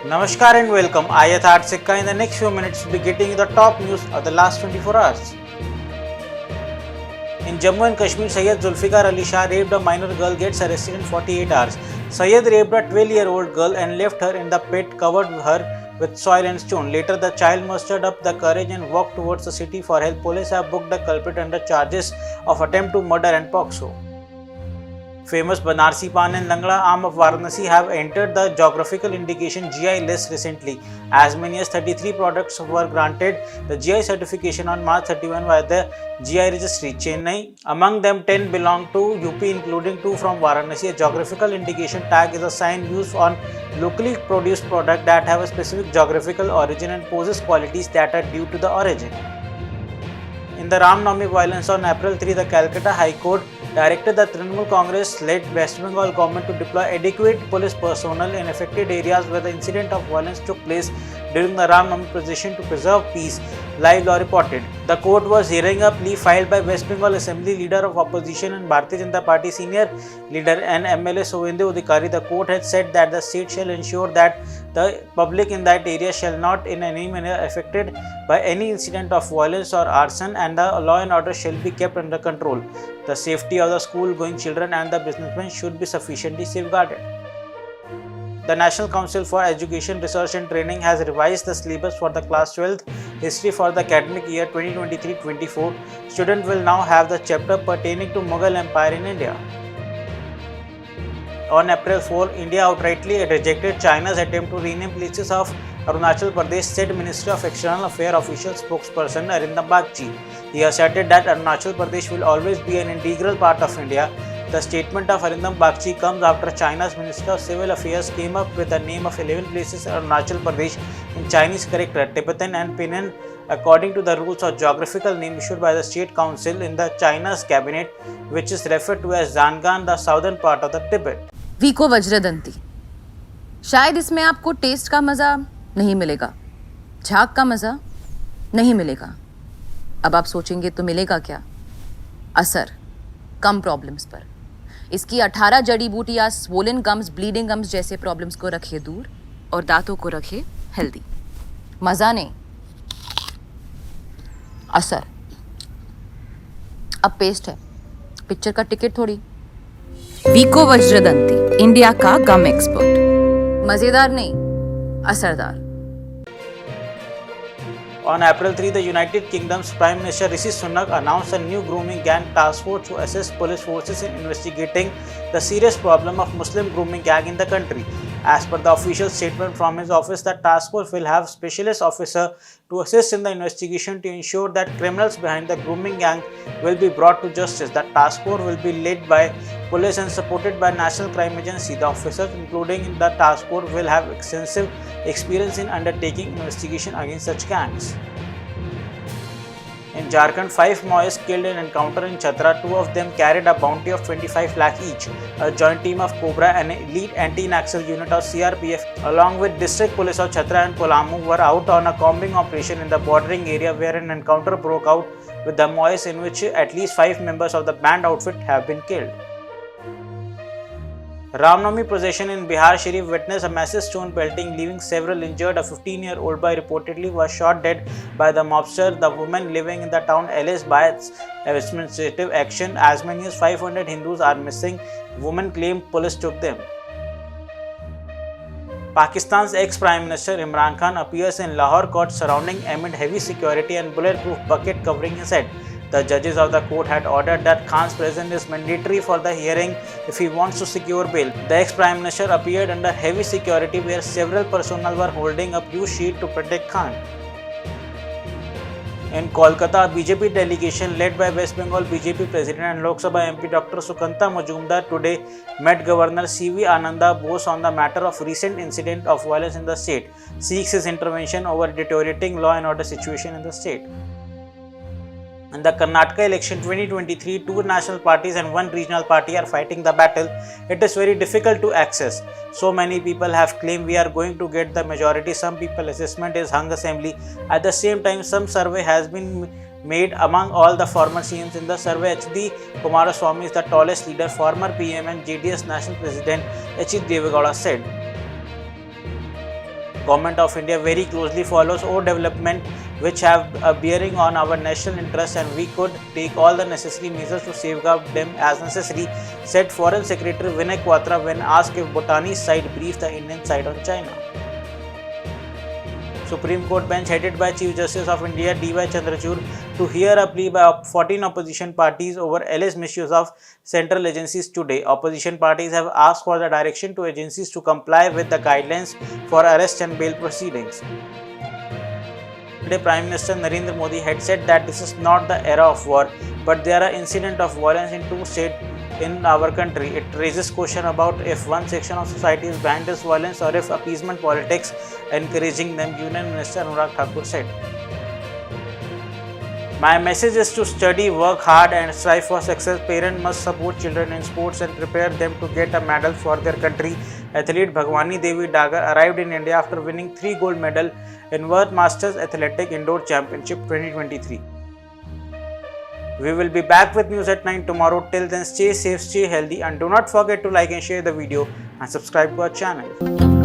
Namaskar and welcome. I Yatharth Sikka. In the next few minutes, we'll be getting you the top news of the last 24 hours. In Jammu and Kashmir, Syed Zulfikar Ali Shah raped a minor girl, gets arrested in 48 hours. Syed raped a 12-year-old girl and left her in the pit, covered her with soil and stone. Later, the child mustered up the courage and walked towards the city for help. Police have booked the culprit under charges of attempt to murder and POCSO. Famous Banarsi Pan and Langla Aam of Varanasi have entered the geographical indication GI list recently. As many as 33 products were granted the GI certification on March 31 by the GI registry, Chennai. Among them, 10 belong to UP, including 2 from Varanasi. A geographical indication tag is a sign used on locally produced products that have a specific geographical origin and possess qualities that are due to the origin. In the Ram Navami violence on April 3, the Calcutta High Court directed the Trinamool Congress-led West Bengal government to deploy adequate police personnel in affected areas where the incident of violence took place during the Ram Navami procession to preserve peace, Live Law reported. The court was hearing a plea filed by West Bengal Assembly Leader of Opposition and Bharatiya Janata Party Senior Leader and MLA Sovendu Adhikari. The court had said that the state shall ensure that the public in that area shall not in any manner affected by any incident of violence or arson, and the law and order shall be kept under control. The safety of the school-going children and the businessmen should be sufficiently safeguarded. The National Council for Education, Research and Training has revised the syllabus for the Class 12th History for the academic year 2023-24. Students will now have the chapter pertaining to Mughal Empire in India. On April 4, India outrightly rejected China's attempt to rename places of Arunachal Pradesh, said Ministry of External Affairs official spokesperson Arindam Bagchi. He asserted that Arunachal Pradesh will always be an integral part of India. The statement of Arindam Bagchi comes after China's Ministry of Civil Affairs came up with the name of 11 places in Arunachal Pradesh in Chinese character, Tibetan and Pinyin, according to the rules of geographical name issued by the State Council in the China's cabinet, which is referred to as Zangan, the southern part of the Tibet. वीको वज्रदंती, शायद इसमें आपको test का मज़ा नहीं मिलेगा, झाग का मज़ा नहीं मिलेगा. अब आप सोचेंगे तो मिलेगा क्या? असर कम प्रॉब्लम्स पर. इसकी 18 जड़ी बूटियाँ स्वोलन गम्स, ब्लीडिंग गम्स जैसे प्रॉब्लम्स को रखे दूर और दांतों को रखे हेल्दी. मज़ा नहीं, असर. अब पेस्ट है, पिक्चर का टिकट थोड़ी. वीको वज्रदंती, इंडिया का गम एक्सपर्ट. मजेदार नहीं, असरदार. On April 3, the United Kingdom's Prime Minister Rishi Sunak announced a new grooming gang task force to assist police forces in investigating the serious problem of Muslim grooming gang in the country. As per the official statement from his office, the task force will have specialist officer to assist in the investigation to ensure that criminals behind the grooming gang will be brought to justice. The task force will be led by police and supported by National Crime Agency. The officers, including the task force, will have extensive experience in undertaking investigation against such gangs. In Jharkhand, 5 Maoists killed in an encounter in Chatra. 2 of them carried a bounty of 25 lakh each. A joint team of Cobra and an elite anti-Naxal unit of CRPF along with district police of Chatra and Polamu were out on a combing operation in the bordering area where an encounter broke out with the Maoists, in which at least 5 members of the band outfit have been killed. Ram Navami procession in Bihar Sharif witnessed a massive stone pelting, leaving several injured. A 15-year-old boy reportedly was shot dead by the mobster. The woman living in the town alleged by its administrative action. As many as 500 Hindus are missing. Women claim police took them. Pakistan's ex-Prime Minister Imran Khan appears in Lahore court surrounding amid heavy security and bulletproof bucket covering his head. The judges of the court had ordered that Khan's presence is mandatory for the hearing if he wants to secure bail. The ex-Prime Minister appeared under heavy security where several personnel were holding a blue sheet to protect Khan. In Kolkata, a BJP delegation led by West Bengal BJP President and Lok Sabha MP Dr. Sukanta Majumdar today met Governor C.V. Ananda Bose on the matter of recent incident of violence in the state, seeks his intervention over deteriorating law and order situation in the state. In the Karnataka election 2023, two national parties and one regional party are fighting the battle. It is very difficult to access. So many people have claimed we are going to get the majority. Some people assessment is hung assembly. At the same time, some survey has been made among all the former CMs. In the survey, H.D. Kumaraswamy is the tallest leader. Former PM and JDS National President H.D. Devegowda said. Government of India very closely follows all development which have a bearing on our national interests, and we could take all the necessary measures to safeguard them as necessary, said Foreign Secretary Vinay Quatra when asked if Bhutanese side briefed the Indian side on China. Supreme Court bench headed by Chief Justice of India D.Y. Chandrachud to hear a plea by 14 opposition parties over alleged misuse of central agencies today. Opposition parties have asked for the direction to agencies to comply with the guidelines for arrest and bail proceedings. Today, Prime Minister Narendra Modi had said that this is not the era of war, but there are incidents of violence in two states in our country. It raises question about if one section of society is behind this violence or if appeasement politics encouraging them, Union Minister Anurag Thakur said. My message is to study, work hard and strive for success. Parents must support children in sports and prepare them to get a medal for their country. Athlete Bhagwani Devi Dagar arrived in India after winning 3 gold medals in World Masters Athletic Indoor Championship 2023. We will be back with news at 9 tomorrow. Till then, stay safe, stay healthy, and do not forget to like and share the video and subscribe to our channel.